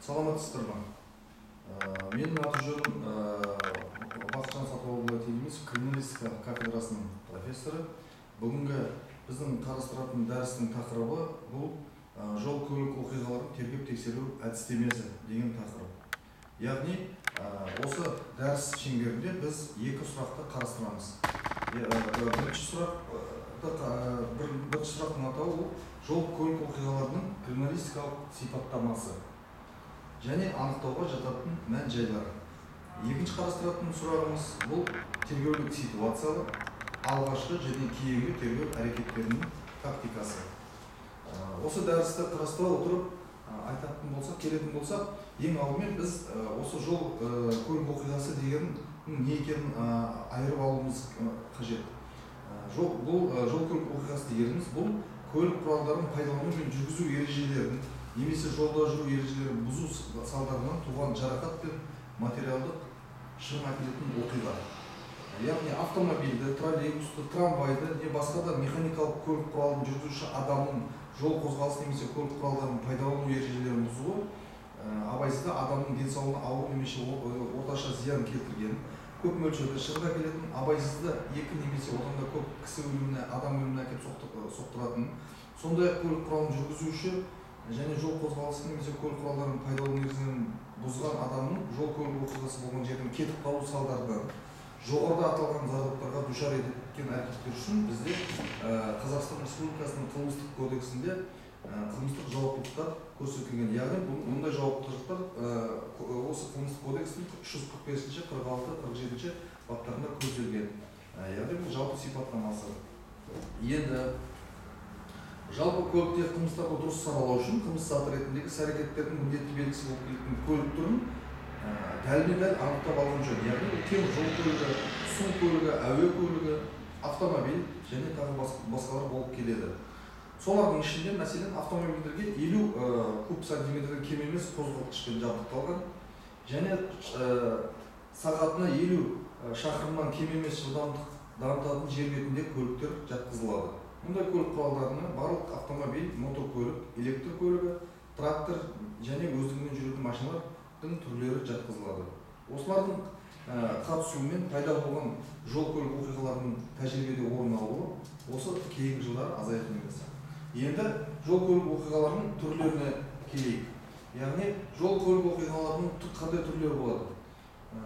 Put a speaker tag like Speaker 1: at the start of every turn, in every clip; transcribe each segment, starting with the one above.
Speaker 1: Саламатсыздар ма? Менің аты жөнім Бақытжан Сатыбалдыұлы дейміз, криминалистика кафедрасының профессоры. Бүгінгі біздің қарастыратын дәрістің тақырыбы бұл жол көлік оқиғаларын тергеп тексеру әдістемесі деген тақырып. Яғни осы дәріс шеңберінде біз екі сұрақты қарастырамыз. Бірінші сұрақтың атауы жол көлік оқиғаларының криминалистикалық сипаттамасы және анықтауға жататын мән-жайлары. Екінші қарастыратын сұрағымыз бұл тергеулік ситуациялы, алғашқы және кейінгі тергеу әрекеттерінің тактикасы. Осы дәрісті қарастыра отырып келетін болсақ, ең алдымен біз осы жол көлік оқиғасы дегеннің не екенін айырып алуымыз қажет. Бұл жол көлік оқиғасы дегеніміз бұл көлік құралдарын пайдалану мен жүргізу ережелерін немесе жолда жүру ережелерін бұзу салдарынан туған жарақат пен материалдық шығын әкелетін оқиға. Яғни автомобильді, троллейбусты, трамвайды не басқа да механикалық көлік құралын жүргізуші адамның жол қозғалысы немесе көлік құралдарын пайдалану ережелерін бұзуы абайсызда адамның денсаулығына ауыр немесе орташа зиян келтірген, көп мөлшерде шығын әкелетін, абайсызда екі немесе одан да көп кісі өліміне, адам өліміне әкеліп соқтыратын, сондай көлік құралын жүргізуші және жол қозғалысы немесе көлік құралдарын пайдалану ережелерін бұзған адамның жол көлік оқиғасы болған жерден кетіп қалу салдарынан жоғарыда аталған зардаптарға душар еткен әрекеттер үшін бізде Қазақстан Республикасының қылмыстық кодексінде қылмыстық жауаптылықтар көрсетілген. Яғни мұндай жауаптылықтар осы қылмыстық кодекстің 345-ші, 46, 47-ші баптарында көзделген. Яғни бұл жалпы сипаттамасы. Енді жалпы көліктегі қылмыстарды дұрыс саралау үшін қылмыс заты ретіндегі іс-әрекеттердің міндетті белгісі болып келетін көлік түрін дәлме-дәл анықтап алған жөн. Яғни темір жол көлігі, су көлігі, әуе көлігі, автомобиль және тағы басқалар болып келеді. Солардың ішінде мәселен автомобильдерге 50 куб сантиметрден кем емес қозғалтқышпен жабдықталған және сағатына 50 шақырымнан кем емес жылдамдық дамытатын жер бетінде көліктер жатқызылады. Мұндай көлік құралдарына барлық автомобиль, мотокөлік, электр көлігі, трактор және өздігінен жүретін машиналардың түрлері жатқызылады. Осылардың қатысуымен пайда болған жол көлік оқиғаларының тәжірибеде орын алуы осы кейінгі жылдары азайған емес. Енді жол көлік оқиғаларының түрлеріне келейік. Яғни жол көлік оқиғаларының қандай түрлері болады?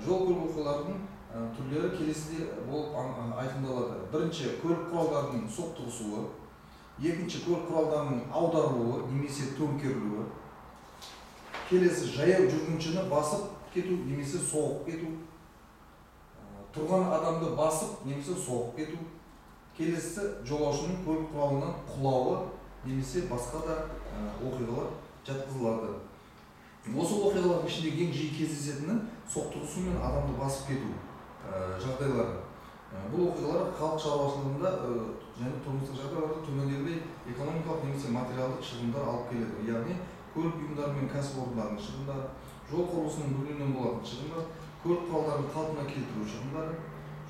Speaker 1: Жол көлік оқиғаларының түрлері келесідей болып айқындалады. Бірінші, көлік құралдарының соқтығысуы. Екінші, көлік құралдарының аударылуы немесе төңкерілуі. Келесі, жаяу жүргіншіні басып кету немесе соғып кету. Тұрған адамды басып немесе соғып кету. Келесі, жолаушының көлік құралынан құлауы немесе басқа да оқиғалар жатқызылады. Осы оқиғалардың ішінде ең жиі кездесетіні соқтығысу мен адамды басып кету жағдайлары. Бұл оқиғалар халық шаруашылығында және тұрмыстық жағдайларда төмендегідей экономикалық немесе материалдық шығындар алып келеді. Яғни көлік ұйымдары мен кәсіпорындарының шығындары, жол құрылысының бөлінуінен болатын шығындар, көлік құралдарын қалпына келтіру шығындары,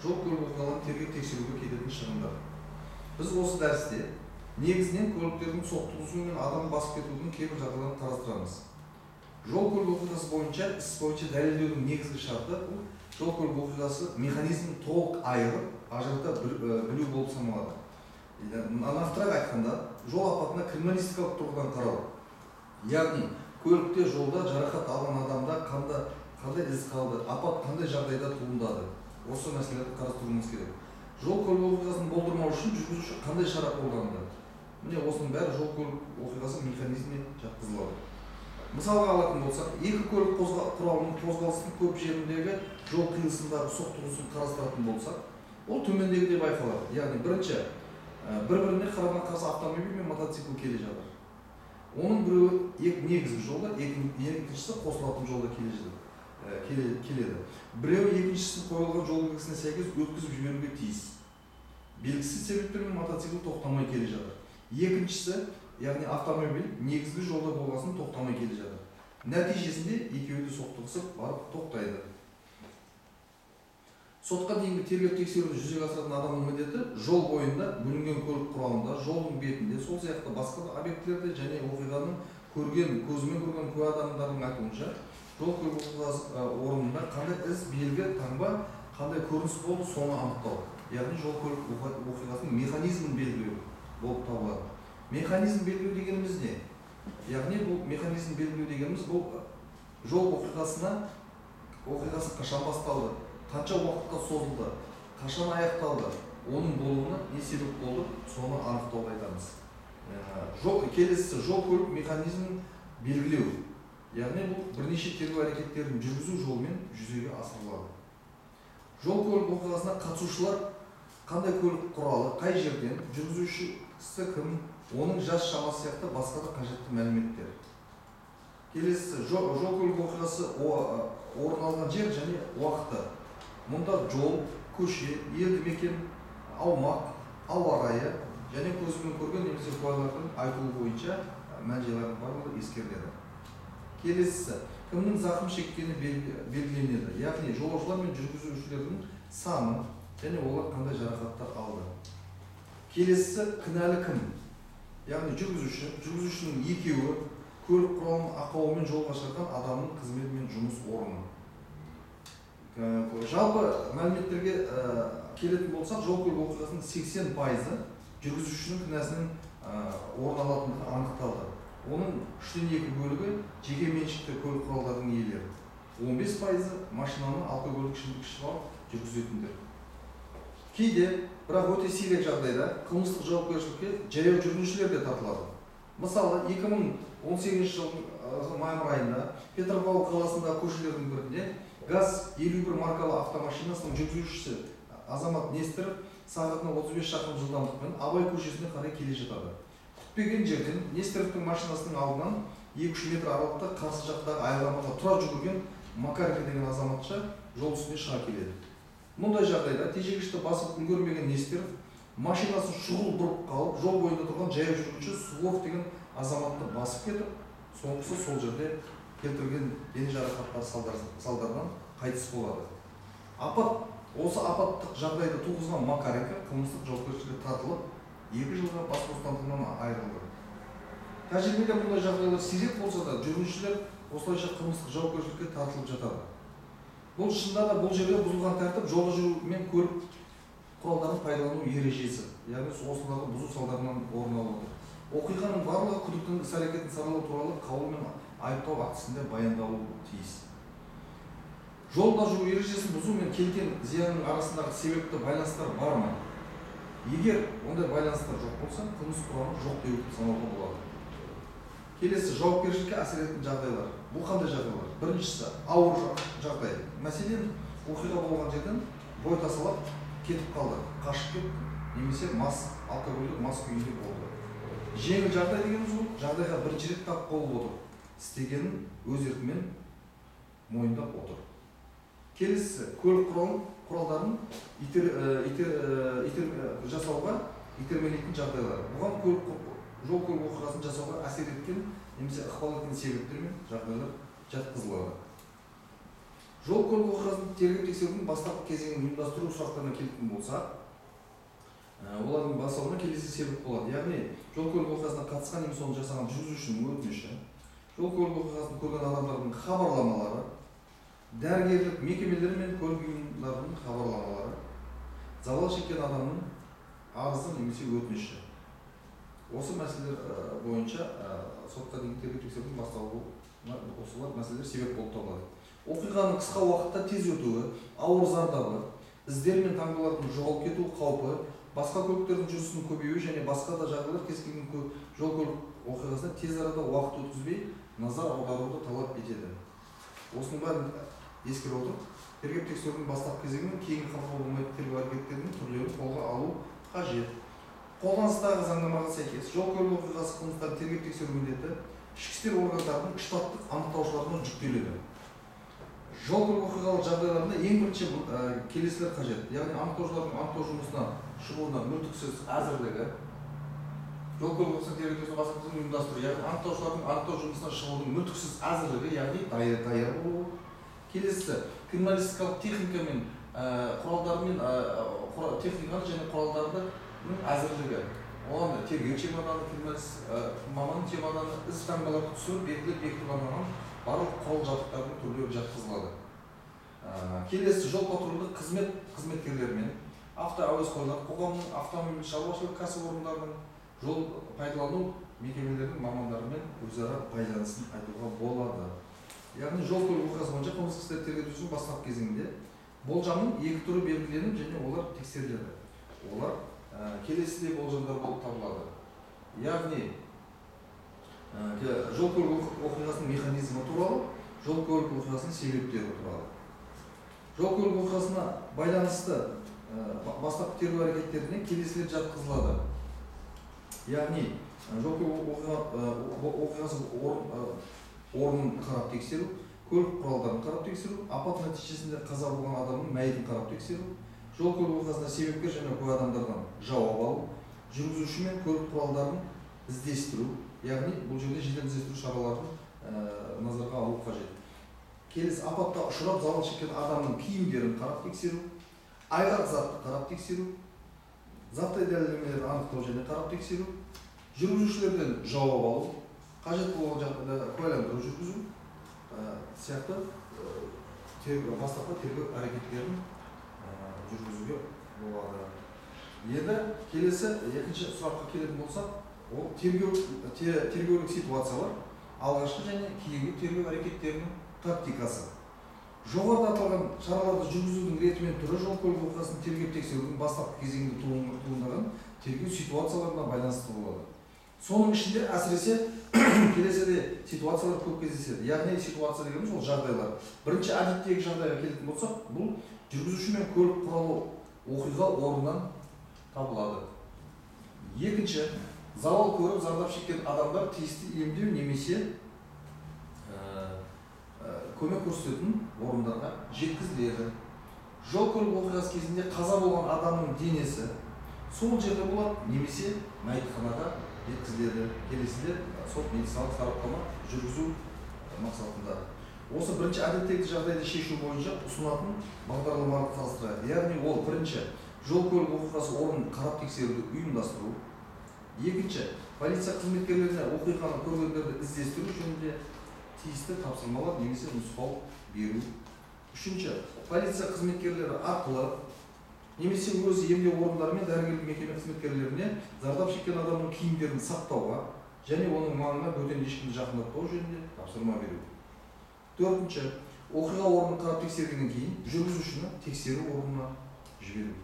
Speaker 1: жол көлік оқиғаларын тергеп тексеруге кететін шығындар. Біз осы дәрісте негізінен көліктердің соқтығысуы мен адам басып кетудің кейбір жағдайларын қарастырамыз. Жол көлік оқиғасы бойынша іс бойынша дәлелдеудің негізгі шарты бұл жол көлік оқиғасы механизмін толық айырып, ажырата білу болып саналады. Нақтырақ айтқанда, жол апатына криминалистикалық тұрғыдан қарау. Яғни көлікте жолда жарақат алған адамда қандай із қалды, апат қандай жағдайда туындады. Осы мәселелерді қарастыруымыз керек. Жол көлік оқиғасын болдырмау үшін жүргізуші қандай шара қолданды? Міне осының бәрі жол көлік оқиғасы механизміне жатқызылады. Мысалға алатын болсақ, екі көлік құралының қозғалысының көп жеріндегі жол қиылысындағы соқтығысын қарастыратын болсақ, ол төмендегідей байқалады. Яғни бірінші, бір-біріне қарама-қарсы автомобиль мен мотоцикл келе жатыр. Оның біреуі негізгі жолда, екіншісі қосылатын жолда келеді. Біреуі екіншісі қойылған жол белгісіне сәйкес өткізіп жіберуге тиіс. Белгісіз себептермен мотоцикл тоқтамай келе жатыр. Екіншісі, яғни автомобиль негізгі жолда болғасын тоқтамай келе жатыр. Нәтижесінде екеуі де соқтығысып барып тоқтайды. Сотқа дейінгі тергеп тексеруді жүзеге асыратын адамның міндеті жол бойында бөлінген көлік құралында, жолдың бетінде, сол сияқты басқа да объектілерде және оқиғаның көзімен көрген куә адамдардың айтуынша жол көлік оқиғасы орнында қандай із, белгі, таңба, қандай көрініс болды, соны анықтау. Яғни жол көлік оқиғасының механизмін белгілеу болып табылады. Механизм белгілеу дегеніміз не? Яғни бұл механизм белгілеу дегеніміз бұл жол оқиғасы қашан басталды, қанша уақытқа созылды, қашан аяқталды, оның болуына не себеп болды, соны анықтауды айтамыз. Келесі жол көлік механизмін белгілеу. Яғни бұл бірнеше тергеу әрекеттерін жүргізу жолымен жүзеге асырылады. Жол көлік оқиғасына қатысушылар қандай көлік құралы, қай жерден, жүргізушісі кім, оның жас шамасы сияқты басқа да қажетті мәліметтер. Келесі жол көлік оқиғасы орын алған жер және уақыты. Мұнда жол, көше, елді мекен, аумақ, ауа райы және көзбен көрген немесе куәлардың айтуы бойынша мән-жайлардың барлығы ескеріледі. Келесі кімнің зақым шеккені белгіленеді. Яғни жолаушылар мен жүргізушілердің саны және олар қандай жарақаттар алды. Келесі кінәлі кім? Яғни жүргізушінің екеуі, көлік құралының ақауымен жолға шыққан адамның қызметі мен жұмыс орны. Жалпы мәліметтерге келетін болсақ, жол көлік оқиғасының 80% жүргізушінің кінәсінен орын алатындығы анықталды. Оның 3/2 бөлігі жеке меншікті көлік құралдарының иелері. 15% машинаны алкогольдік ішімдік ішіп алып жүргізетіндер. Кейде, бірақ өте сирек жағдайда қылмыстық жауапкершілікке жаяу жүргіншілер де тартылады. Мысалы, 2018 жылдың мамыр айында Петропавл қаласындағы көшелердің бірінде ГАЗ-51 маркалы автомашинасының жүргізушісі Азамат Нестеров сағатына 35 шақырым жылдамдықпен Абай көшесіне қарай келе жатады. Күтпеген жерден Нестеровтың машинасының алдынан 2-3 метр аралықта қарсы жақтағы аялдамаға тұра жүгірген Макаренко деген азаматша жол үстіне шыға келеді. Мұндай жағдайда тежегішті басып үлгермеген Нестеров машинасын шұғыл бұрып қалып, жол бойында тұрған жаяу жүргінші Суворов деген азаматты басып кетіп, соңғысы сол жерде келтірген дене жарақаттары салдарынан қайтыс болады. Осы апаттық жағдайды туғызған Макаренко қылмыстық жауапкершілікке тартылып, 2 жылға бас бостандығынан айырылды. Тәжірибеде мұндай жағдайлар сирек болса да, жүргіншілер осылайша қылмыстық жауапкершілікке тартылып жатады. Бұл шынында да бұл жерде бұзылған тәртіп жолда жүру мен көлік құралдарын пайдалану ережесі, яғни осыларды бұзу салдарынан орын алып отыр. Оқиғаның барлығы күдіктінің іс-әрекетін саралау туралы қаулы мен айыптау актісінде баяндалуы тиіс. Жолда жүру ережесін бұзу мен келген зиянның арасындағы себепті байланыстар бар ма? Егер ондай байланыстар жоқ болса, қылмыс құрамы жоқ деп санауға болады. Келесі жауапкершілікке әсер ететін жағдайлар. Бұл қандай жағдайлар? Біріншісі ауыр жағдай. Мәселен, оқиға болған жерден бой тасалап кетіп қалды, қашып кетті, немесе алкогольдік мас күйінде болды. Жеңіл жағдай дегеніміз бұл жағдайға бірінші рет тап болып отыр, істегенін өз еркімен мойындап отыр. Келесі көлік құралдарын жасауға итермелейтін жағдайлар. Бұған жол көлік оқиғасын жасауға әсер еткен немесе ықпал еткен себептер мен жағдайлар жатқызылады. Жол көлік оқиғасын тергеп тексерудің бастапқы кезеңін ұйымдастыру сұрақтарына келетін болсақ, олардың бастауына келесі себеп болады. Яғни, жол көлік оқиғасына қатысқан немесе оны жасаған жүргізушінің өтініші, жол көлік оқиғасын көрген адамдардың хабарламалары, дәрігерлік мекемелер мен көлік ұйымдарының хабарламалары, залал шеккен адамның арызы немесе өтініші. Осы мәселелер бойынша сотқа дейін тергеп тексерудің басталуына осылар мәселелер себеп болып табылады. Оқиғаның қысқа уақытта тез өтуі, ауыр зардабы, іздер мен таңбалардың жоғалып кету қаупі, басқа көліктердің жүрісінің көбеюі және басқа да жағдайлар кез келген жол көлік оқиғасына тез арада уақыт өткізбей назар аударуды талап етеді. Осының бәрін ескере отырып, тергеп тексерудің бастапқы кезеңі мен кейінгі қамқор болмайтын тергеу әрекеттерінің түрлерін қолға алу қажет. Қолданыстағы заңнамаға сәйкес жол көлік оқиғасы қылмыстарын тергеп тексеру міндеті ішкі істер органдарының штаттық анықтаушыларына жүктеледі. Жол көлік оқиғалық жағдайларында ең бірінші келесілер қажет. Яғни анықтаушылардың анықтау жұмысына шығуына мүлтіксіз әзірлігі, жол көлік оқиғасын тергеп тексеру басқармасын ұйымдастыру, яғни анықтаушылардың анықтау жұмысына шығудың мүлтіксіз әзірлігі, яғни даяр болуы. Келесі криминалистикалық техника мен құралдар мен техниканы және құралдардың әзірлігі. оған тергеу чемоданы, маманның чемоданы, із таңбаларды түсіріп, белгілеп бекітілген барлық құрал жабдықтардың түрлері жатқызылады. Келесі жол патрульдік қызметкерлері мен автоәуесқойлар қоғамның автомобиль шаруашылық кәсіпорындарының жол пайдалану мекемелерінің мамандарымен өзара байланысын айтуға болады. Яғни жол көлік оқиғасы бойынша қылмыстық істер тергелушінің бастапқы кезеңінде болжамның екі түрі белгіленіп және олар тексеріледі. Олар келесідей болжамдар болып табылады. Яғни жол көлік оқиғасының механизмі туралы, жол көлік оқиғасының себептері туралы. Жол көлік оқиғасына байланысты бастапқы тергеу әрекеттеріне келесілер жатқызылады. Яғни жол көлік оқиғасы орнын қарап тексеру, көлік құралдарын қарап тексеру, апат нәтижесінде қаза болған адамның мәйітін қарап тексеру, жол көлік оқиғасына себепкер және куә адамдардан жауап алу, жүргізуші мен көлік құралдарын іздестіру, яғни бұл жерде жедел іздестіру шараларын назарға алу қажет. Келесі апатқа ұшырап зардап шеккен адамның киімдерін қарап тексеру, айғақ затты қарап тексеру, заттай дәлелдемелерді анықтау және қарап тексеру, жүргізушілерден жауап алу, қажет болған жағдайда куәландыру жүргізу сияқты бастапқы тергеу әрекеттерін жүргізуге болады. Енді келесі екінші сұраққа келетін болсақ, ол тергеулік ситуациялар, алғашқы және кейінгі тергеу әрекеттерінің тактикасы. Жоғарыда аталған шараларды жүргізудің реті мен түрі жол көлік оқиғасын тергеп тексерудің бастапқы кезеңінде туындаған тергеу ситуацияларына байланысты болады. Соның ішінде әсіресе келесідей ситуациялар көп кездеседі. Яғни ситуация дегеніміз ол жағдайлар. Бірінші әдеттегі жағдайға келетін болсақ, бұл жүргізуші мен көлік құралы оқиға орнынан табылады. Екінші, залал көріп зардап шеккен адамдар тиісті емдеу немесе көмек көрсететін орындарға жеткізіледі. Жол көлік оқиғасы кезінде қаза болған адамның денесі сол жерде болады немесе мәйітханада жеткізіледі. Келесіде сот медициналық сараптама жүргізу мақсатында. Осы бірінші әдеттегі жағдайды шешу бойынша ұсынатын бағдарламаны қарастырады. Яғни ол бірінші жол көлік оқиғасы орнын қарап тексеруді ұйымдастыру. Екінші, полиция қызметкерлеріне оқиғаны көргендерді іздестіру жөнінде тиісті тапсырмалар немесе нұсқау беру. Үшінші, полиция қызметкерлері арқылы немесе өз емдеу орындары мен дәрігерлік мекеме қызметкерлеріне зардап шеккен адамның киімдерін сақтауға және оның маңына бөтен ешкімді жақындатпау жөнінде тапсырма беру. Төртінші, оқиға орнын қарап тексергеннен кейін жүргізушіні тексеру орнына жіберу.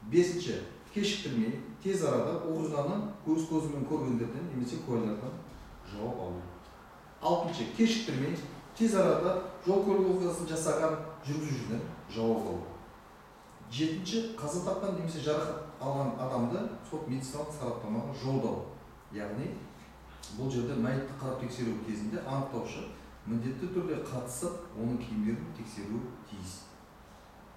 Speaker 1: Бесінші, кешіктірмей тез арада оқиғаны көзімен көргендерден немесе куәлерден жауап алу. Алтыншы, кешіктірмей тез арада жол көлік оқиғасын жасаған жүргізушіден жауап алу. Жетінші, қаза тапқан немесе жарақат алған адамды сот медициналық сараптамаға жолдау. Яғни бұл жерде мәйітті қарап тексеру кезінде анықтаушы міндетті түрде қатысып, оның киімдерін тексеру тиіс.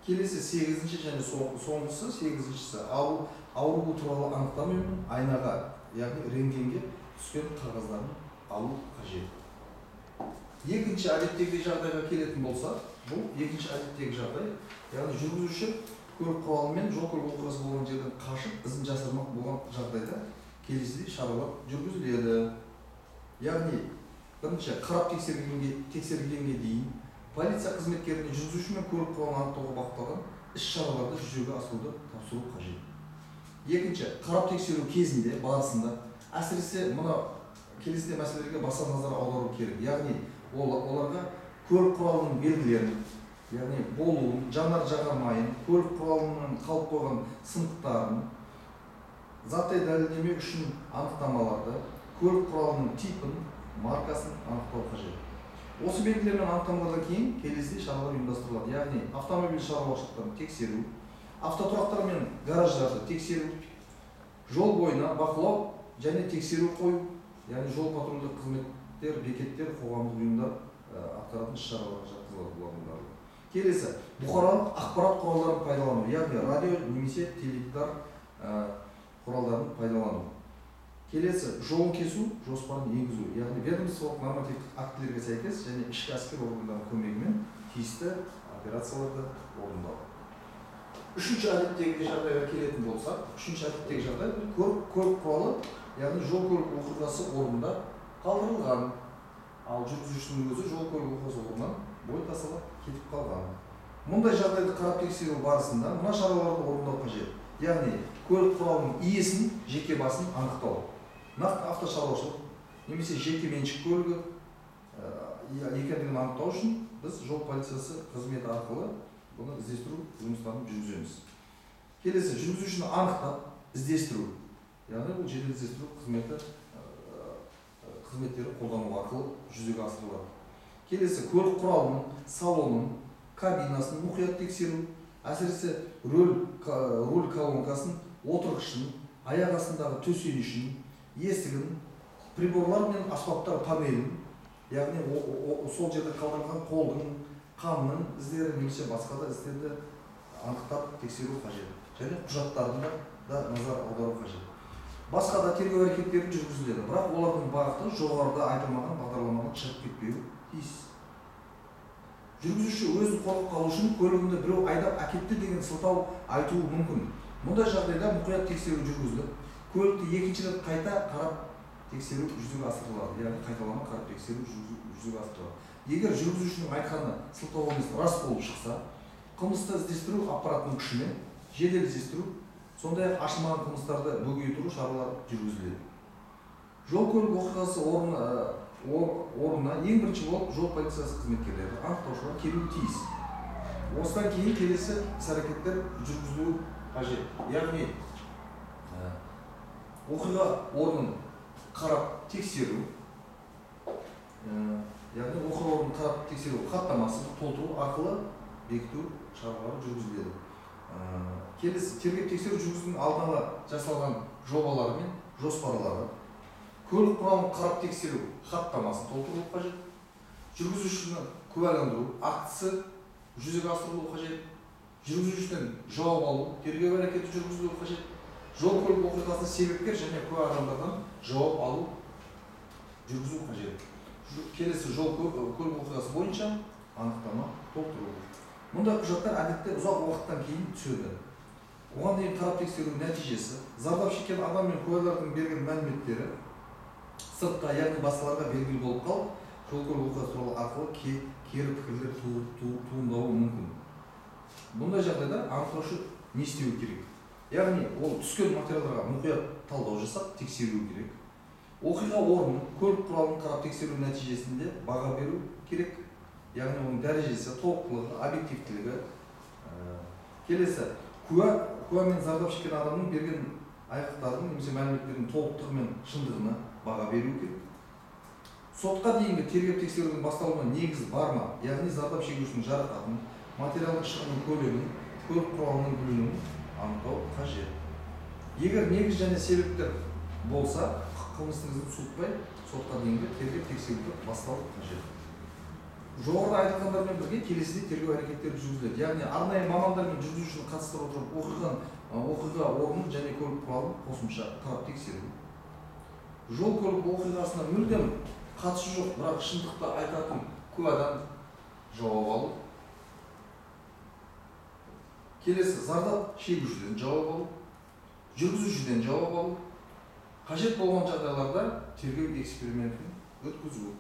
Speaker 1: Келесі сегізінші және соңғысы, сегізіншісі ауру туралы анықтамамен айнаға, яғни рентгенге түскен қағаздарын алу қажет. Екінші әдеттегі жағдайға келетін болса, бұл екінші әдеттегі жағдай, яғни жүргізуші көлік құралымен жол көлік оқиғасы болған жерден қашып, ізін жасырмақ болған жағдайда келесідей шаралар жүргізіледі. Яғни, бірінші қарап тексергенге дейін полиция қызметкеріне жүргізуші мен көлік құралын анықтауға бағытталған іс-шараларды жүзеге асыруды тапсыру қажет. Екінші, қарап тексеру кезінде, барысында, әсіресе мына келесідей мәселелерге баса назар аудару керек. Яғни, оларға көлік құралының белгілерін, яғни болуын, жанар жағармайын, көлік құралының қалып қойған сынықтарын, заттай дәлелдеме үшін анықтамаларды, көлік құралының типін, маркасын анықтау қажет. Осы белгілер мен анықтамалардан кейін келесідей шаралар ұйымдастырылады. Яғни автомобиль шаруашылықтарын тексеру, автотұрақтар мен гараждарды тексеру, жол бойына бақылау және тексеру қою, яғни жол патрульдік қызметтер, бекеттер, қоғамдық ұйымдар атқаратын іс-шараларға жатқызылады бұлардың барлығы. Келесі, бұқаралық ақпарат құралдарын пайдалану, яғни радио немесе теледидар құралдарын пайдалану. Келесі, жолын кесу жоспарын енгізу, яғни ведомстволық нормативтік актілерге сәйкес және ішкі әскер органдарының көмегімен тиісті операцияларды орындау. Үшінші әдеттегі жағдайға келетін болсақ, үшінші әдеттегі жағдай көлік құралы, яғни жол көлік оқиғасы орнында қалдырылған, ал жүргізушінің өзі жол көлік оқиғасы орнынан бой тасалап кетіп қалған. Мұндай жағдайды қарап тексеру барысында мына шараларды орындау қажет. Яғни көлік құралының иесін, жеке басын анықтау. Нақты автошаруашылық немесе жеке меншік көлігі екендігін анықтау үшін біз жол полициясы қызметі арқылы бұны іздестіру жұмыстарын жүргіземіз. Келесі, жүргізушіні анықтап іздестіру. Яғни бұл жедел іздестіру қызметтері қолдану арқылы жүзеге асырылады. Келесі, көлік құралының салонын, кабинасын мұқият тексеру, әсіресе рөл колонкасын, отырғышын, аяқ астындағы төсенішін, есігін, приборлар мен аспаптар панелін, яғни сол жерде қалдырылған қолдың, қанның іздері немесе басқа да іздерді анықтап тексеру қажет. Және құжаттарына да назар аудару қажет. Басқа да тергеу әрекеттері жүргізіледі, бірақ олардың бағыты жоғарыда айтылмаған бағдарламадан шығып кетпеуі тиіс. Жүргізуші өзін қорғап қалу үшін көлігінде біреу айдап әкетті деген сылтау айтуы мүмкін. Мұндай жағдайда мұқият тексеру жүргізіліп, көлікті екінші рет қайта қарап тексеру жүзеге асырылады, яғни қайталама қарап тексеру жүзеге асырылады. Егер жүргізушінің айтқаны сылтау емес рас болып шықса, қылмысты іздестіру аппаратының күшімен жедел іздестіру, сондай-ақ ашылмаған қылмыстарды бөгей тұру шаралары жүргізіледі. Жол көлік оқиғасы орнына ең бірінші болып жол полициясы қызметкерлері, анықтаушылар келуі тиіс. Осыдан кейін келесі іс-әрекеттер жүргізілуі қажет. Яғни оқиға орнын қарап тексеру, хаттамасын толтыру арқылы бекіту шаралары жүргізіледі. Келесі, тергеп тексеру жүргізудің алдын ала жасалған жобалары мен жоспарлары, көлік құралын қарап тексеру хаттамасын толтыру қажет. Жүргізушіні куәландыру актісі жүзеге асырылуы қажет. Жүргізушіден жауап алу, тергеу әрекеті жүргізілуі қажет. Жол көлік оқиғасының себепкер және куә адамдардан жауап алу жүргізу қажет. Келесі, жол көлік оқиғасы бойынша анықтама толтыру. Мұндай құжаттар әдетте ұзақ уақыттан кейін түседі. Оған дейін қарап тексеру нәтижесі, зардап шеккен адам мен куәлардың берген мәліметтері сыртқа, яғни басқаларға белгілі болып қалып, жол көлік оқиғасы туралы арқылы кері пікірлер туындауы мүмкін. Бұндай жағдайда анықтаушы не істеуі керек? Яғни ол түскен материалдарға мұқият талдау жасап, тексеру керек. Оқиға орнын, көлік құралын қарап тексеру нәтижесінде баға беру керек. Яғни оның дәрежесі, толықтылығы, объективтілігі. Келесі, куә мен зардап шеккен адамның берген айғақтардың немесе мәліметтердің толықтығы мен шындығына баға беру керек. Сотқа дейінгі тергеп тексерудің басталуына негіз бар ма? Яғни зардап шегушінің жарақатын, материалдық шығынның көлемін, көлік құралының бүлінуін анықтау қажет. Егер негіз және себептер болса, қылмыстың ізін суытпай, сотқа дейінгі тергеп тексеруді басталу қажет. Жоғарыда айтылғандармен бірге келесідей тергеу әрекеттері жүргізіледі. Яғни арнайы мамандармен жүргізушіні қатыстыра отырып оқиға орнын және көлік құралын қосымша қарап тексеру. Жол көлік оқиғасына мүлдем қатысы жоқ, бірақ шындықты айтатын куәдан жауап алу. Келесі, зардап шегушіден жауап алу, жүргізушіден жауап алу. Қажет болған жағдайларда тергеу экспериментін өткізу.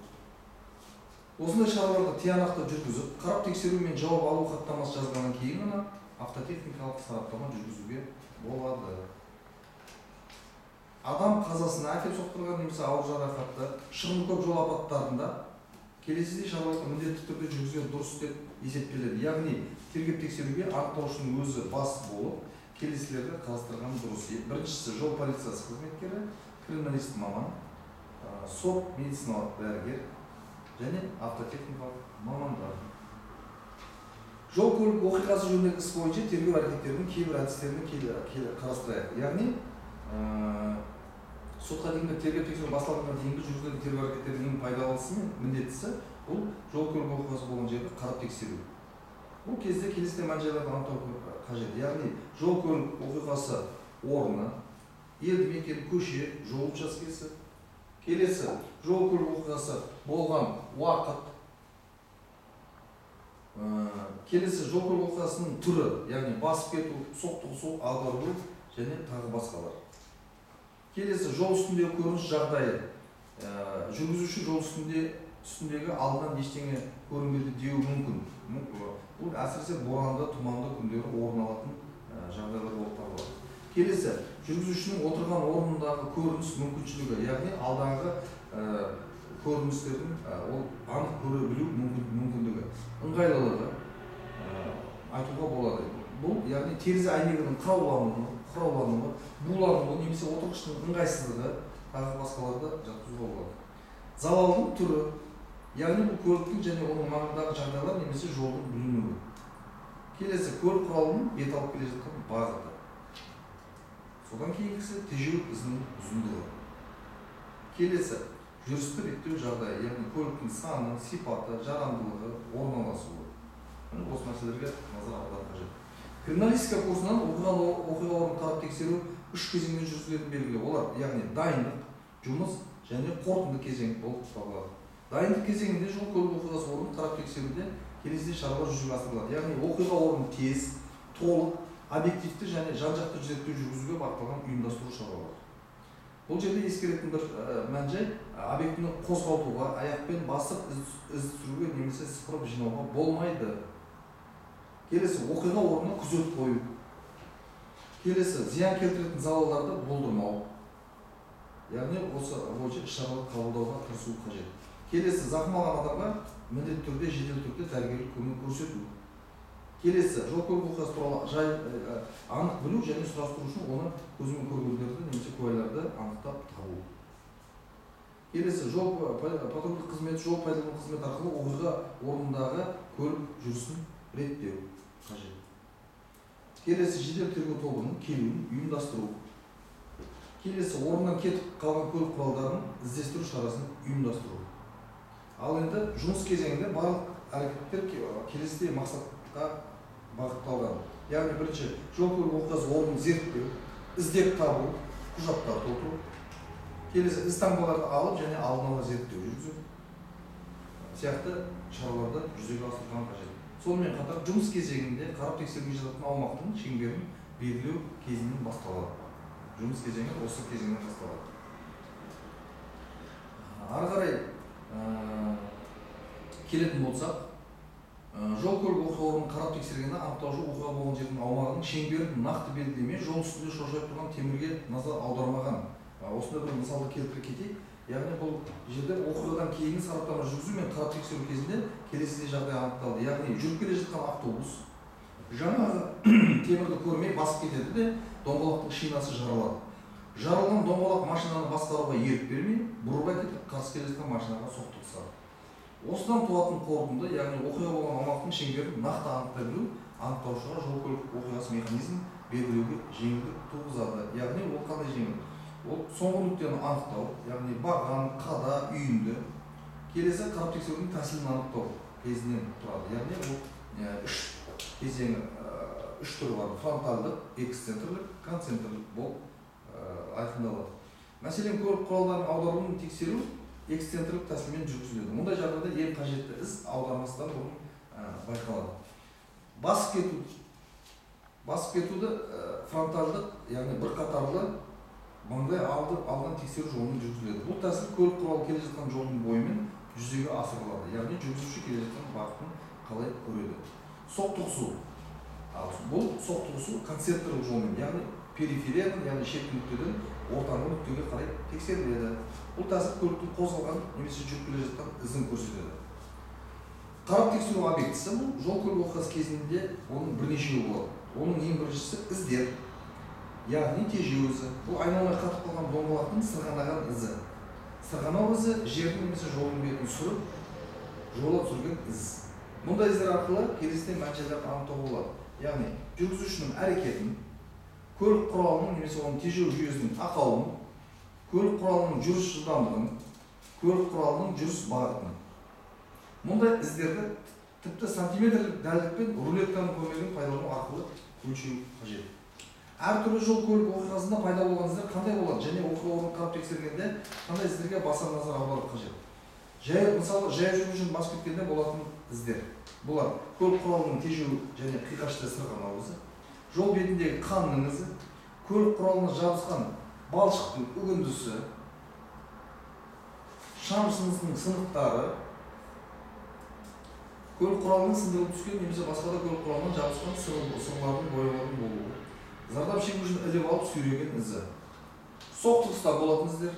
Speaker 1: Осындай шараларды тиянақты жүргізіп, қарап тексеру мен жауап алу хаттамасы жазғаннан кейін ғана автотехникалық сараптама жүргізуге болады. Адам қазасына әкеліп соқтырған немесе ауыр жарақатты, шығыны көп жол апаттарында келесідей шараларды міндетті түрде жүргізген дұрыс деп есептеледі. Яғни тергеп тексеруге анықтаушының өзі бас болып, келесілерді қарастырған дұрыс. Біріншісі жол полициясы қызметкері, криминалист маман, сот медициналық дәрігер және автотехникалық мамандар. Жол көлік оқиғасы жөніндегі іс бойынша тергеу әрекеттерінің кейбір әдістерін қарастырайық. Яғни сотқа дейінгі тергеу тексеру басталғанға дейінгі жүргізілген тергеу әрекеттерінің ең пайдалысы мен міндеттісі бұл жол көлік оқиғасы болған жерді қарап тексеру. Бұл кезде келесідей мән-жайларды анықтау қажет. Яғни жол көлік оқиғасы орны, елді мекен, көше, жол учаскесі. Келесі, жол көлік оқиғасы болған уақыт. Келесі жол көлік оқиғасының түрі, яғни басып кету, соқтығысу, аударылу және тағы басқалар. Келесі жол үстіндегі көрініс жағдайы. Жүргізуші жол үстіндегі алдынан ештеңе көрінбеді деуі мүмкін. Бұл әсіресе боранды, тұманды күндері орын алатын жағдайлар болып табылады. Келесі жүргізушінің отырған орнындағы көрініс мүмкіншілігі, яғни алдағы көріністердің ол анық көре білу мүмкіндігі, ыңғайлылығы айтуға болады. Бұл яғни терезе әйнегінің қыраулануы, булануы немесе отырғыштың ыңғайсыздығы тағы басқаларды жатқызуға болады. Залалдың түрі, яғни бұл көліктің және оның маңындағы жағдайлар немесе жолдың бүлінуі. Келесі көлік құралының бет алып келе жатқан бағыты. Содан кейінгісі тежеу ізінің ұзындығы. Келесі жүрісті реттеу жағдайы, яғни көліктің саны, сипаты, жарамдылығы, орналасуы. Осы мәселелерге назар аудару қажет. Криминалистика курсынан оқиға орнын қарап тексеру 3 кезеңде жүргізілетін белгілеу. Олар яғни дайындық, жұмыс және қорытынды кезең болып табылады. Дайындық кезеңінде жол көлік оқиғасы орнын қарап тексеруде келесідей шаралар жүзеге асырылады. Яғни оқиға орнын тез, толық, объективті және жан-жақты зерттеу жүргізуге бағытталған ұйымдастыру шаралары. Бұл жерде ескеретін бір мән-жай, объектіні қозғалтуға, аяқпен басып із түсіруге немесе сыпырып жинауға болмайды. Келесі оқиға орнына күзет қою. Келесі зиян келтіретін залалдарды болдырмау. Яғни осы бойынша іс-шаралар қабылдауға тырысу қажет. Келесі зақым алған адамға міндетті түрде жедел түрде дәрігерлік көмек көрсету. Келесі жол көлік оқиғасы туралы анық білу және сұрастыру үшін оны көзімен көргендерді немесе куәларды анықтап табу. Келесі патрульдік қызмет, жол пайдалану қызмет арқылы оқиға орнындағы көлік жүрісін реттеу қажет. Келесі жедел тергеу тобының келуін ұйымдастыру. Келесі орнынан кетіп қалған көлік құралдарын іздестіру шарасын ұйымдастыру. Ал енді жұмыс кезеңінде барлық әрекеттер келесідей мақсатқа бағытталған. Яғни бірінші жол көлік оқиғасы орнын зерттеу, іздеп табу, құжаттар толтыру. Келесі із-таңбаларды алып және алдын ала зерттеу жүргізу сияқты шараларды жүзеге асырған қажет. Сонымен қатар жұмыс кезеңінде қарап тексеруге жататын аумақтың шеңберін белгілеу кезінен басталады. Жұмыс кезеңі осы кезеңнен басталады. Ары қарай келетін болсақ, жол көлік оқиға орнын қарап тексергенде анықтаушы оқиға болған жердің аумағының шеңберін нақты белгілемей, жол үстінде шошайып тұрған темірге назар аудармаған. Осында бір мысалды келтіре кетейік. Яғни бұл жерде оқиғадан кейінгі сараптама жүргізу мен қарап тексеру кезінде келесідей жағдай анықталды. Яғни жүріп келе жатқан автобус жаңағы темірді көрмей басып кетеді де доңғалақтың шинасы жаралады. Жарылған доңғалақ машинаны басқаруға ерік бермей, бұрып әкетіп қарсы келе жатқан машинаға соқтығысады. Осыдан туатын қорытынды, яғни оқиға болған аумақтың шеңберін нақты анықтай білу анықтаушыға жол көлік оқиғасы механизмін белгілеуге жеңілдік туғызады. Яғни ол қандай жеңіл? Ол соңғы нүктені анықтау, яғни баған, қада, үйінді. Келесі қарап тексерудің тәсілін анықтау кезінен тұрады. Яғни ол үш түрі бар: фронталдық, эксцентрлік, концентрлік болып айқындалады. Мәселен, көлік құралдарын аударуын тексеру эксцентрлік тәсілмен жүргізіледі. Мұндай жағдайда ең қажетті іс аудармастан бұрын байқалады. Басып кетуді фронталдық, яғни бір қатарлы маңдай алған тексеру жолымен жүргізіледі. Бұл тәсіл көлік құралы келе жатқан жолдың бойымен жүзеге асырылады. Яғни жүргізуші келе жатқан бағытын қалай көреді. Соқтығысу. Бұл соқтығысу концентрлік жолмен, яғни перифериядан, яғни шеткі нүктеден ортаңғы нүктеге қарай тексеріледі. Бұл тәсіл көліктің қозғалған немесе жүріп келе жатқан ізін көрсетеді. Қарап тексеру объектісі бұл жол көлік оқиғасы кезінде оның бірнешеуі болады. Оның ең біріншісі іздер, яғни тежеу ізі. Бұл айналмай қатып қалған доңғалақтың сырғанаған ізі. Сырғанау ізі жердің немесе жолдың бетін сүріп, жола түсірген із. Мұндай іздер арқылы келесідей мән-жайларды анықтауға болады. Яғни жүргізушінің әрекетін, көлік құралының немесе оның тежеу жүйесінің ақауын, көлік құралының жүріс жылдамдығын, көлік құралының жүріс бағытын. Мұндай іздерді тіпті сантиметрлік дәлдікпен рулетканың көмегін пайдалану арқылы өлшеу қажет. Әртүрлі жол көлік оқиғасында пайда болған іздер қандай болады және оқиға орнын қарап тексергенде қандай іздерге баса назар аудару қажет. Мысалы жаяу жүргіншінің басып кеткенде болатын іздер. Бұлар көлік құралының тежеу және қиғашты сырғанау ізі, жол бетіндегі қанның ізі, көлік құралына жабысқан балшықтың үгіндісі, шам сынысының сынықтары, көлік құралының сындырылып түскен немесе басқа да көлік құралына жабысқан сырлардың бояулардың болуы, зардап шегушіні іліп алып сүйреген ізі, соқтығыста болатын іздер,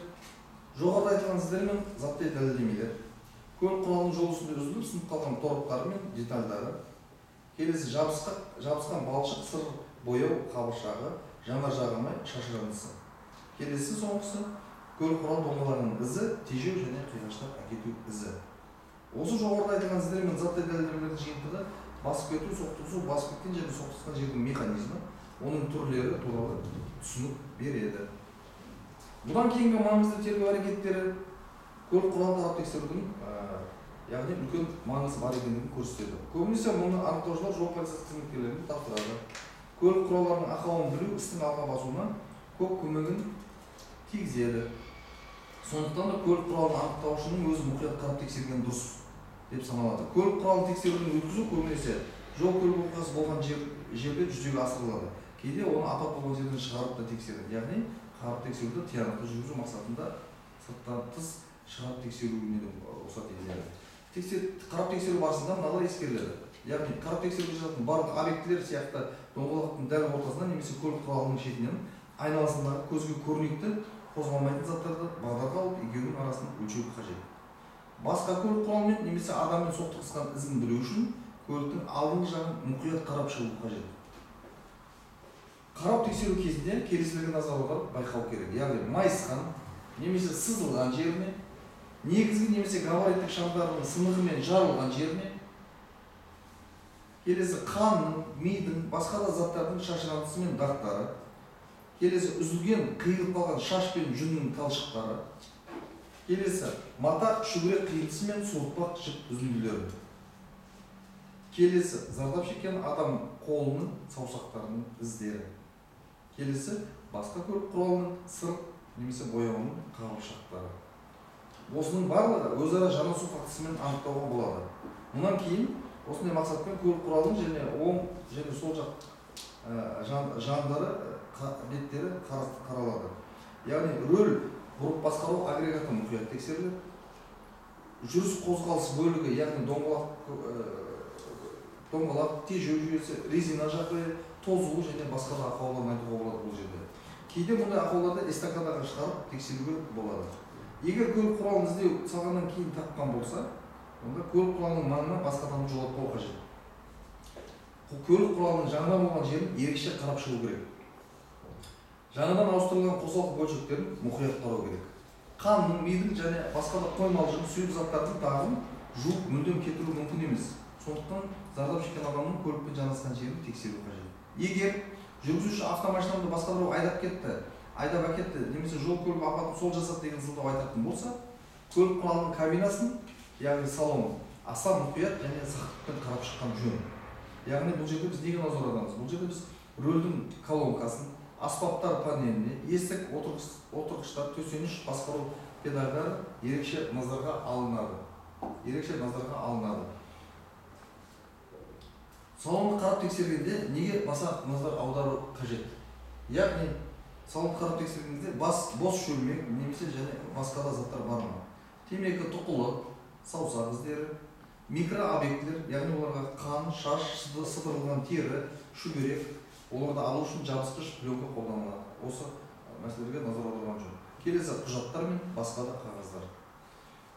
Speaker 1: жоғарыда айтылған іздер мен заттай дәлелдемелер, көлік құралының жол үстінде үзіліп сынып қалған торықтары мен детальдары, келесі жабысқан балшық сыр бояу қабыршағы, жанар жағылмай шашырандысы. Келесі соңғысы көлік құрал домалағының ізі, тежеу және қиғаштап әкету ізі. Осы жоғарыда айтылған іздер мен заттай дәлелдемелердің жиынтығы басып кету, соқтығысу, басып кеткен және соқтығысқан жердің механизмі, оның түрлері туралы түсінік береді. Бұдан кейінгі маңызды тергеу әрекеттері көлік құралын тарап тексерудің яғни үлкен маңызы бар екендігін көрсетеді. Көбінесе мұны анықтаушылар жол полициясы қызметкерлеріне тапсырады. Көлік құралдарының ақауын білу істің алға басуына көп көмегін тигізеді. Сондықтан да көлік құралын анықтаушының өзі мұқият қарап тексерген дұрыс деп саналады. Көлік құралын тексерудің өткізу көбінесе жол көлік оқиғасы болған жерде жүзеге асырылады. Кейде оны апат болған жерден шығарып та тексереді. Яғни қарап тексеруді тиянақты жүргізу мақсатында сырттан тыс шығарып тексеруіне де рұқсат етіледі. Қарап тексеру барысында мыналар ескеріледі. Яғни қарап тексеруге жататын барлық объектілер сияқты доңғалақтың дәл ортасынан немесе көлік құралының шетінен айналасындағы көзге көрнекті қозғалмайтын заттарды бағдарға алып екеуінің арасын өлшеу қажет. Басқа көлік құралымен немесе адаммен соқтығысқан ізін білу үшін көліктің алдыңғы жағын мұқият қарап шығу қажет. Қарап тексеру кезінде келесілерге назар аударып байқау керек. Яғни майысқан немесе сызылған жеріне, негізгі немесе габариттік шамдардың сынығы мен жарылған жеріне, келесі қанның, мидың, басқа да заттардың шашырандысы мен дақтары, келесі үзілген, қиылып қалған шаш пен жүннің талшықтары, келесі мата, шүбірек қиылысы мен суыртпақ жіп үзінділері, келесі зардап шеккен адам қолының саусақтарының іздері, келесі басқа көлік құралының сыр немесе бояуының қабыршақтары. Осының барлығы өзара жанасу фактісімен анықтауға болады. Мұнан кейін осындай мақсатпен көлік құралының және оң және сол жақ жандары беттері қаралады. Яғни рөл бұрып басқару агрегаты мұқият тексеріледі. Жүріс қозғалыс бөлігі, яғни доңғалақ, тежеу жүйесі, резина жағдайы, тозуы және басқа да ақауларын айтуға болады бұл жерде. Кейде мұндай ақауларды эстакадаға шығарып тексеруге болады. Егер көлік құралын іздеу салғаннан кейін тапқан болса, онда көлік құралының маңына басқа адамды жолатпау қажет. Көлік құралының жанында болған жерін ерекше қарап шығу керек. Жаңадан ауыстырылған қосалқы бөлшектерін мұқият қарау керек. Қанның, мидың және басқа да қоймалы және сұйық заттардың тағын жуып мүлдем кетіру мүмкін емес. Сондықтан зардап шеккен адамның көлікпен жанасқан жерін тексеру қажет. Егер жүргізуші автомашинамды басқа біреу айдап әкетті, немесе жол көлік апатын сол жасады деген сылтау айтатын болса, көлік құралының кабинасын, яғни салонын аса мұқият және сақтықпен қарап шыққан жөн. Яғни бұл жерде біз неге назар аударамыз? Бұл жерде біз рөлдің колонкасын, аспаптар панеліне, есік, отырғыштар, төсеніш, басқару педальдары ерекше назарға алынады. Салонды қарап тексергенде неге баса назар аудару қажет? Яғни салонды қарап тексергенде бос шөлмек немесе және басқа да заттар бар ма? Темекі тұқылы, саусақ іздері, микрообъектілер, яғни оларға қан, шаш, сыдырылған тері, шүберек, оларды алу үшін жабысқыш пленка қолданылады. Осы мәселелерге назар аударған жөн. Келесі құжаттар мен басқа да қағаздар.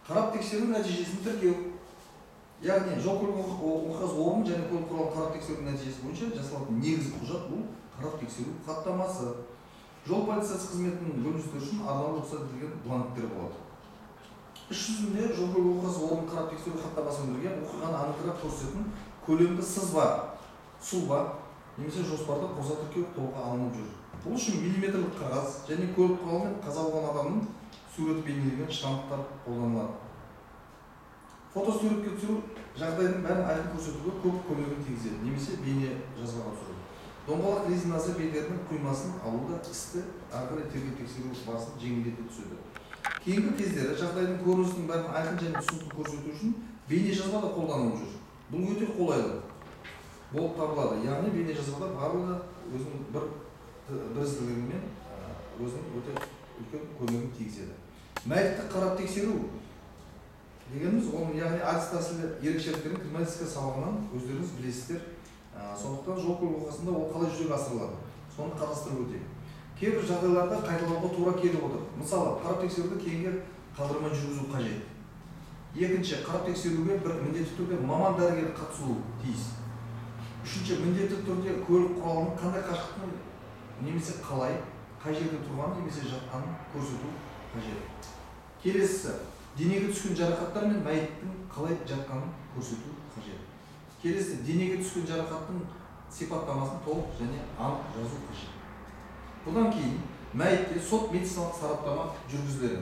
Speaker 1: Қарап тексеру нәтижесін тіркеу. Яғни жол көлік оқиғасы орнын және көлік құралын қарап тексерудің нәтижесі бойынша жасалатын негізгі құжат бұл қарап тексеру хаттамасы. Жол полициясы қызметінің бөліністері үшін арнаулы рұқсат етілген бланктер болады. Іс жүзінде жол көлік оқиғасы орнын қарап тексеру хаттамасымен бірге оқиғаны анықтап көрсететін көлемді сызба, сұлба немесе жоспарды қоса тіркеу қолға алынып жүр. Бұл үшін миллиметрлік қағаз және көлік құралы мен қаза болған адамның суреті бейнеленген штамптар қолданылады. Фотосуретке түсіру жағдайының бәрін айқын көрсетуге көп көмегін тигізеді, немесе бейне жазбаға түсіру. Доңғалақ резинасы бедерінің құймасын алуда істі ары қарай тергеп тексеру барысын жеңілдете түседі. кейінгі кездері жағдайдың көрінісінің бәрін айқын және түсінікті көрсету үшін бейнежазба да қолданылып жүр. Бұл өте қолайлы болып табылады. Яғни бейнежазбада барлығы өзінің бірізділігімен өзінің өте үлкен көмегін тигізеді. Мәйітті қарап тексеру дегеніміз оның яғни әдіс тәсілі ерекшеліктерін криминалистика сабағынан өздеріңіз білесіздер. Сондықтан жол-көлік оқиғасында ол қалай жүзеге асырылады, соны қарастырып өтейік. Кейбір жағдайларда қайталауға тура келіп отыр. Мысалы, қарап тексеруді кейінге қалдырмай жүргізу қажет. Екінші, қарап тексеруге бір міндетті түрде маман дәрігер қатысуы тиіс. Үшінші, міндетті түрде көлік құралының қандай қашықтығын немесе қалай, қай жерде тұрғанын немесе жатқанын көрсету қажет. Келесісі, денеге түскен жарақаттар мен мәйіттің қалай жатқанын көрсету қажет. Келесі, денеге түскен жарақаттың сипаттамасын толық және анық жазу қажет. Бұдан кейін мәйітте сот медициналық сараптама жүргізіледі.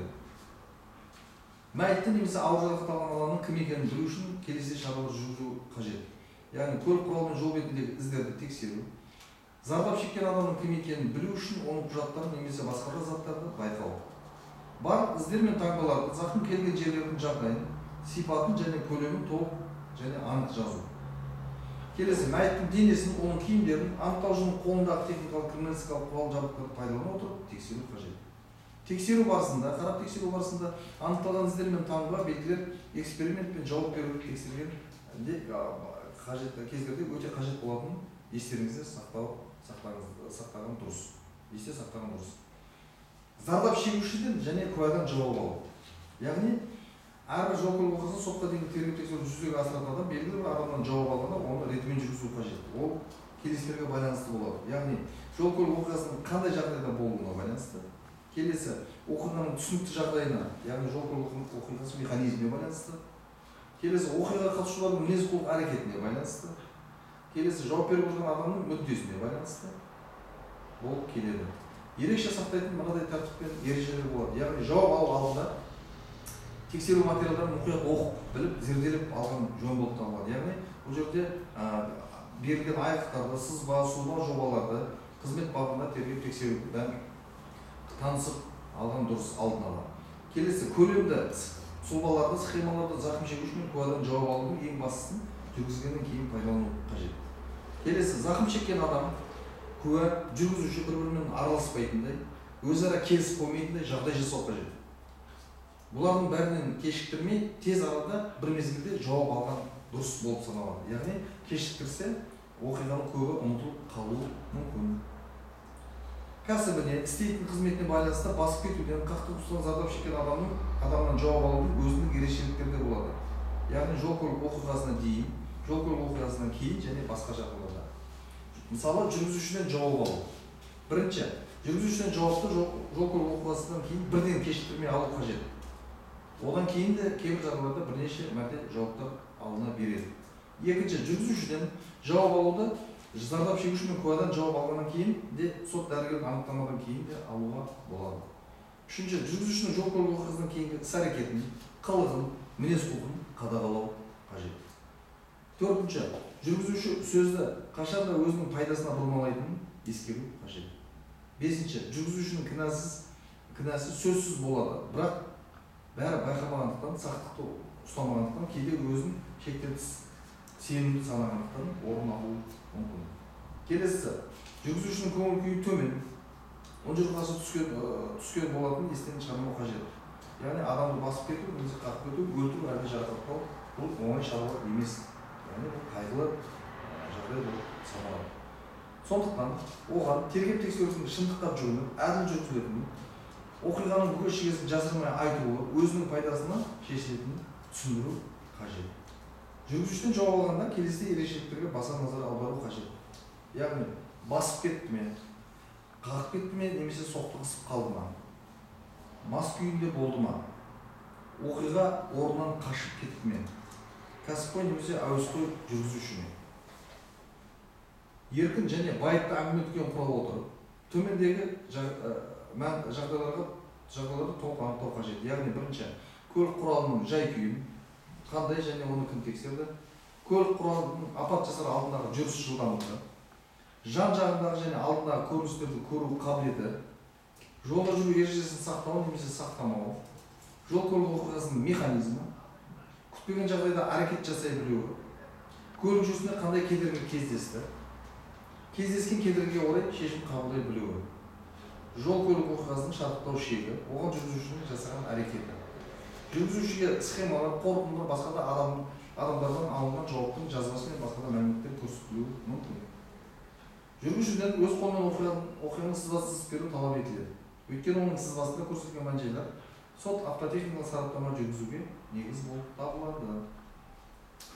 Speaker 1: Мәйітті немесе ауыр жарақатталған адамның кім екенін білу үшін келесі шаралар жүргізу қажет. Яғни көлік құралымен жол бетіндегі іздерді тексеру, зардап шеккен адамның кім екенін білу үшін оның құжаттарын немесе басқа да заттарды байқау. Барлық іздер мен таңбаларды, зақым келген жерлердің жағдайын, сипатын және көлемін толық және анық жазу. Келесі, мәйіттің денесін, оның киімдерін, анықтаушының қолындағы техникалық криминалистикалық құрал-жабдықтарды пайдалана отырып тексеру қажет. Тексеру барысында, қарап тексеру барысында анықталған іздер мен таңба белгілер эксперимент пен жауап беруді тексергенде қажетті кездерде өте қажет болатынын естеріңізде сақтаған дұрыс. Зардап шегушіден және куәдан жауап алу. Яғни, әрбір жол-көлік оқиғасын сотқа дейінгі тергеп тексеруді жүзеге асыратын адам белгілі бір адамнан жауап алғанда оны ретімен жүргізу қажет. Ол келесілерге байланысты болады. Яғни, жол-көлік оқиғасының қандай жағдайда болуына байланысты. Келесі, оқиғаның түсінікті жағдайына, яғни жол-көлік оқиғасы механизміне байланысты. Келесі, оқиғаға қатысушылардың мінез-құлық әрекетіне байланысты. Келесі, жауап беріп отырған адамның мүддесіне байланысты болып келеді. Ерекше сақтайтын мынадай тәртіп пен ережелер болады. Яғни, жауап алу алдында тексеру материалдарын мұқият оқып, біліп, зерделеп алған жөн болып табылады. Яғни, бұл жерде берілген айғақтарды, сызба, сұлба жобаларды қызмет бабында тергеп тексеруді танысып алған дұрыс алдын ала. Келесі, көлемді сұлбаларды, схемаларды зақым шегуші мен куәдан жауап алудың ең бастысын жүргізгеннен кейін пайдалану қажет. Келесі, зақым шеккен адам, куә, жүргізуші бір-бірімен араласпайтындай, өзара келісіп қоймайтындай жағдай жасау қажет. Бұлардың бәрінен кешіктірмей, тез арада бір мезгілде жауап алған дұрыс болып саналады. Яғни, кешіктірсе, оқиғаның көбі ұмытылып қалуы мүмкін. Кәсібіне, істейтін қызметіне байланысты басып кетуден, қақтығыстан зардап шеккен адамнан жауап алудың өзінің ерекшеліктері болады. Яғни, жол-көлік оқиғасына дейін, жол-көлік оқиғасынан кейін және басқа жағдайларда. Мысалы, жүргізушіден жауап алу. Бірінші, жүргізушіден жауапты жол-көлік оқиғасынан кейін бірден кешіктірмей алу қажет. Одан кейін де кейбір жағдайларда бірнеше мәрте жауаптар алына береді. Екінші, жүргізушіден жауап алуды зардап шегуші мен куәдан жауап алғаннан кейін де сот дәрігердің анықтамадан кейін де алуға болады. Үшінші, жүргізушінің жол-көлік оқиғасынан кейінгі іс-әрекетін, қылығын, мінез-құлқын қадағалау қажет. Төртінші, жүргізуші сөзді қашанда өзінің пайдасына бұрмалайтынын ескеру қажет. Бесінші, жүргізушінің кінәсі сөзсіз болады, бірақ бәрі байқамағандықтан, сақтықты ұстамағандықтан, кейде өзін шектен тыс сенімді санағандықтан орын алуы мүмкін. Келесі, жүргізушінің көңіл күйі төмен, ұнжырғасы түскен болатын естен шығармау қажет. Яғни адамды басып кету, немесе қағып кету, өлтіру, әлде жарақаттау бұл оңай шаруа емес. Яғни бұл қайғылы жағдай болып саналады. Сондықтан оған тергеп тексерудің шындыққа жүгініп, әділ жүргізілетінін, оқиғаның бүге шегесін жасырмай айтуы, өзінің пайдасына шешілетінін түсіндіру қажет. Жүргізушіден жауап алғанда келесі ерекшеліктерге баса назар аудару қажет. Яғни, басып кетті ме, қағып кетті ме, немесе соқтығысып қалды ма, мас күйінде болды ма, оқиға орнынан қашып кетті ме, кәсіпқой немесе әуесқой жүргізуші ме. Еркін және байыпты әңгіме дүкен құра отырып, төмендегі жағдайларды толық анықтау қажет. Яғни, бірінші, көлік құралының жай-күйін, қандай және оны кім тексерді, көлік құралының апат жасар алдындағы жүріс жылдамдығы, жан-жағындағы және алдындағы көріністерді көру қабілеті, жолда жүру ережесін сақтау немесе сақтамау, жол көлік оқиғасының механизмі, күтпеген жағдайда әрекет жасай білуі, көлік жүрісінде қандай кедергі кездесті, кездескен кедергіге орай шешім қабылдай білуі, жол көлік оқиғасының шарттау шегі, оған жүргізушінің жасаған әрекеті, жүргізушіге схемалар, қорытынды, басқа да адамдардан алынған жауаптың жазбасы мен басқа да мәліметтер көрсетілуі мүмкін. Жүргізушіден өз қолымен оқиғаның сызбасын сызып беру талап етіледі. Өйткені оның сызбасында көрсетілген мән-жайлар сот автотехникалық сараптама жүргізуге негіз болып табылады.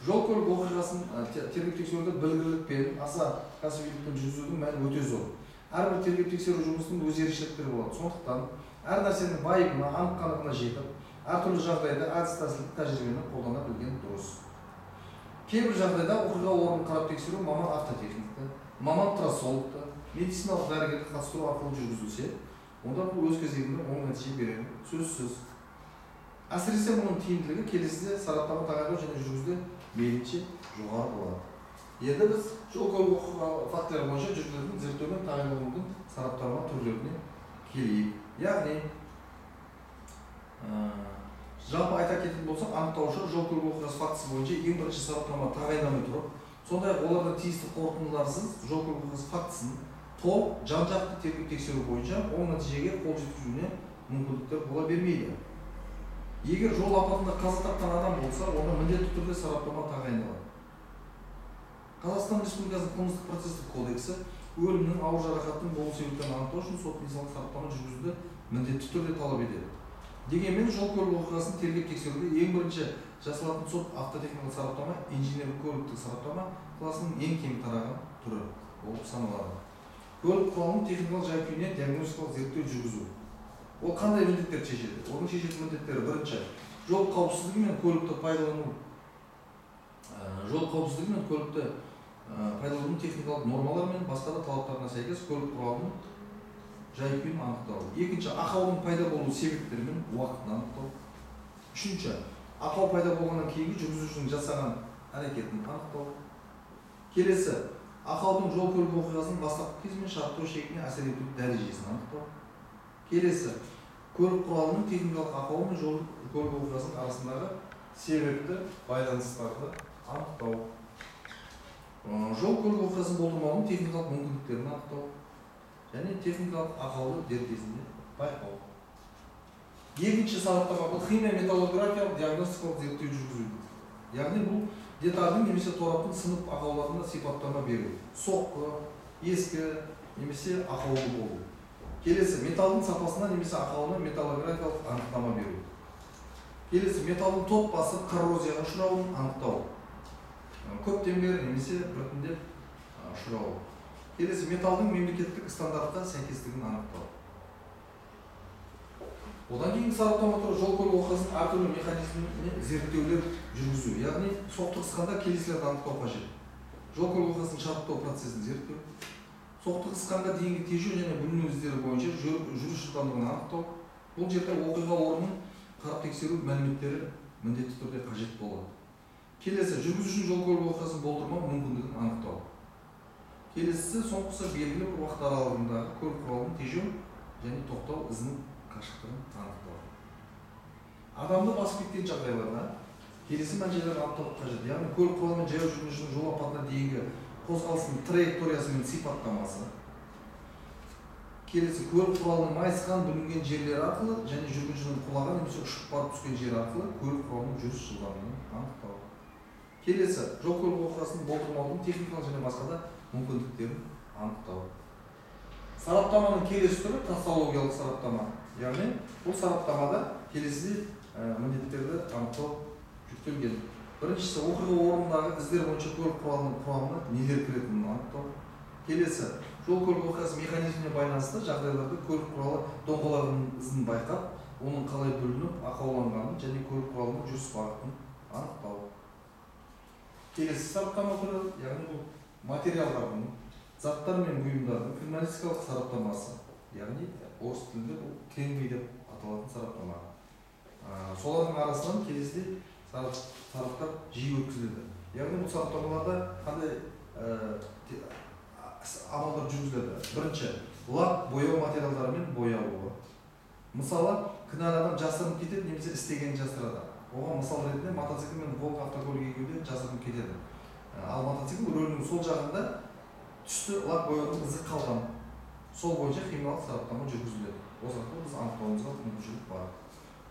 Speaker 1: Жол көлік оқиғасын тергеп-тексеруді білгірлікпен, аса кәсібилікпен жүргізудің мәні өте зор. Әрбір тергеп-тексеру жұмысының өз ерекшеліктері болады. Сондықтан әр нәрсенің байыбына, анық-қанығына жетіп, әртүрлі жағдайда әдіс-тәсілдік тәжірибені қолдана білген дұрыс. Кейбір жағдайда оқиға орнын қарап тексеру маман автотехникті, маман трассологты, медициналық дәрігерді қатыстыру арқылы жүргізілсе, онда бұл өз кезегінде оң нәтиже береді, сөзсіз. Әсіресе мұның тиімділігі келесіде сараптама тағайындау және жүргізуде мейлінше жоғары болады. Енді біз жол көлік оқиға фактілері бойынша жүргізілетін зерттеу мен тағайындаудың сараптама түрлеріне келейік. Яғни жалпы айта кететін болсақ, анықтаушы жол көлік оқиғасы фактісі бойынша ең бірінші сараптама тағайындамай тұрып, сондай-ақ оларда тиісті қорытындыларсыз жол көлік оқиғасы фактісін толық жан-жақты тергеп-тексеру бойынша оң нәтижеге қол жеткізуіне мүмкіндіктер бола бермейді. Егер жол апатында қаза тапқан адам болса, онда міндетті түрде сараптама тағайындалады. Қазақстан Республикасының қылмыстық процестік кодексі өлімнің, ауыр жарақаттың болу себептерін анықтау үшін сот-медициналық сараптама жүргізуді міндетті түрде талап етеді. Дегенмен жол көлік оқиғасын тергеп-тексеруде ең бірінші жасалатын сот автотехникалық сараптама инженерлік көліктік сараптама класының ең кең тараған түрі болып саналады. Көлік құралының техникалық жай-күйіне диагностикалық зерттеу жүргізу. Ол қандай міндеттерді шешеді? Оның шешетін міндеттері бірінші жол қауіпсіздігі мен көлікті пайдалану техникалық нормалар мен басқа да талаптарына сәйкес көлік құралының жай-күйін анықтау. Екінші, ақаудың пайда болу себептері мен уақытын анықтау. Үшінші, ақау пайда болғаннан кейінгі жүргізушінің жасаған әрекетін анықтау. Келесі, ақаудың жол көлік оқиғасының бастапқы кезі мен шарттау шегіне әсер ету дәрежесін анықтау. Келесі, көлік құралының техникалық ақауы мен жол көлік оқиғасының арасындағы себепті байланыстарды анықтау. Жол көлік оқиғасын болдырмаудың техникалық мүмкіндіктерін анықтау және техникалық ақауды дер кезінде байқау. Екінші сараптама бұл химия металлографиялық диагностикалық зерттеу жүргізу. Яғни бұл детальдің немесе тораптың сынып ақауларына сипаттама беру. Соққы, ескі немесе ақаулы болу. Келесі, металдың сапасына немесе ақауына металлографиялық анықтама беру. Келесі, металдың тот басып коррозияға ұшырауын анықтау. Көптемдер немесе біртіндеп ұшырауы. Келесі, металдың мемлекеттік стандартқа сәйкестігін анықтау. Одан кейін сараптама туры жол көлік оқиғасының әртүрлі механизміне зерттеулер жүргізу. Яғни соқтығысқанда келесілерді анықтау қажет. Жол көлік оқиғасының шарттау процесін зерттеу. Соқтығысқанға дейінгі тежеу және бүліну іздері бойынша жүріс жылдамдығын анықтау. Бұл жерде оқиға орнын қарап тексеру мәліметтері міндетті түрде қажет болады. Келесі, жүргізушінің жол көлік оқиғасын болдырмау мүмкіндігін анықтау. Келесісі, соңғысы белгілі бір уақыт аралығындағы көлік құралының тежеу және тоқтау ізінің қашықтығын анықтау. Адамды басып кеткен жағдайларда келесі мән-жайларды анықтау қажет. Яғни көлік құралы мен жаяу жүргіншінің жол апатына дейінгі қозғалысының траекториясы мен сипаттамасы. Келесі, көлік құралының майысқан бүлінген жерлері арқылы және жүргіншінің құлаған немесе ұшып барып түскен жері арқылы көлік құралының жүріс жылдамдығын анықтау. Келесі, жол көлік оқиғасын болдырмаудың техникалық және басқа да мүмкіндіктерін анықтау. Сараптаманың келесі түрі трассологиялық сараптама. Яғни бұл сараптамада келесі міндеттерді анықтау жүктелген. Біріншісі, оқиға орнындағы іздер бойынша көлік құралының құрамына нелер кіретінін анықтау. Келесі, жол көлік оқиғасы механизміне байланысты жағдайларда көлік құралы доңғалағының ізін байқап, оның қалай бүлініп, ақауланғанын және көлік құралының жүріс бағытын анықтау. Келесі сараптама түрі, яғни бұл материалдардың, заттар мен бұйымдардың криминалистикалық сараптамасы, яғни орыс тілінде бұл кеңбей деп аталатын сараптама. Солардың арасынан келесіде сараптар жиі өткізіледі. Яғни бұл сараптамаларда қандай амалдар жүргізіледі? Бірінші, лак бояу материалдарымен боялуы. Мысалы, кінәлі адам жасырынып кетеді немесе істегенін жасырады. Оған мысал ретінде мотоцикл мен Волга автокөлігі екеуі жасырынып кетеді. Ал мотоцикл рөлінің сол жағында түсті лак бояудың ізі қалған. Сол бойынша химиялық сараптама жүргізіледі. Осы арқылы біз анықтауымызға мүмкіншілік бар.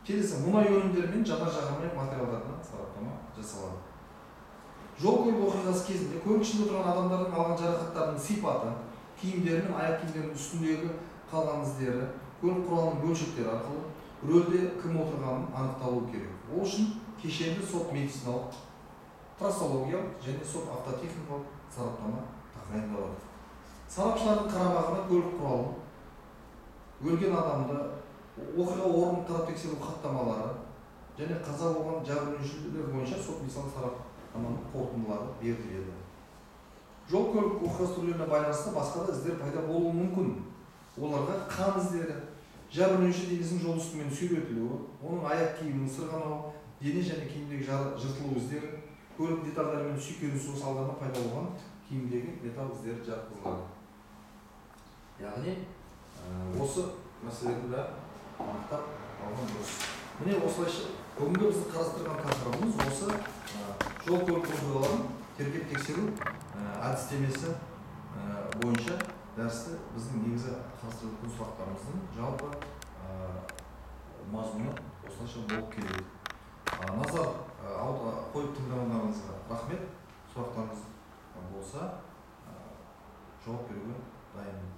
Speaker 1: Келесі, мұнай өнімдері мен жанар жағармай материалдарына сараптама жасалады. Жол көлік оқиғасы кезінде көлік ішінде отырған адамдардың алған жарақаттарының сипаты, киімдері мен аяқ киімдерінің үстіндегі қалған іздері, көлік құралының бөлшектері арқылы рөлде кім отырғанын анықталуы керек. Ол үшін кешенді сот медициналық, трассологиялық және сот автотехникалық сараптама тағайындалады. Сарапшылардың қарамағына көлік құралын, өлген адамды, оқиға орнын қарап тексеру хаттамалары және қаза болған жәбірленушілер бойынша сот медициналық сараптаманың қорытындылары беріледі. Жол көлік оқиғасы түрлеріне байланысты басқа да іздер пайда болуы мүмкін. Оларға қан іздері, жәбірленуші денесінің жол үстімен сүйретілуі, оның аяқ киімінің сырғанауы, дене және киімдегі жыртылу іздері, көлік детальдары мен сүйкенісу салдарынан пайда болған киімдегі металл іздері жатқызылады. Яғни осы мәселені де анықтап алған дұрыс. Міне осылайша бүгінгі бізді қарастырған тақырыбымыз осы жол көлік оқиғаларын тергеп тексеру әдістемесі бойынша дәрісті біздің негізі қарастырып өткен сұрақтарымыздың жалпы мазмұны осылайша болып келеді. Назар қойып тыңдағандарыңызға рахмет. Сұрақтарыңыз болса жауап беруге дайынмын.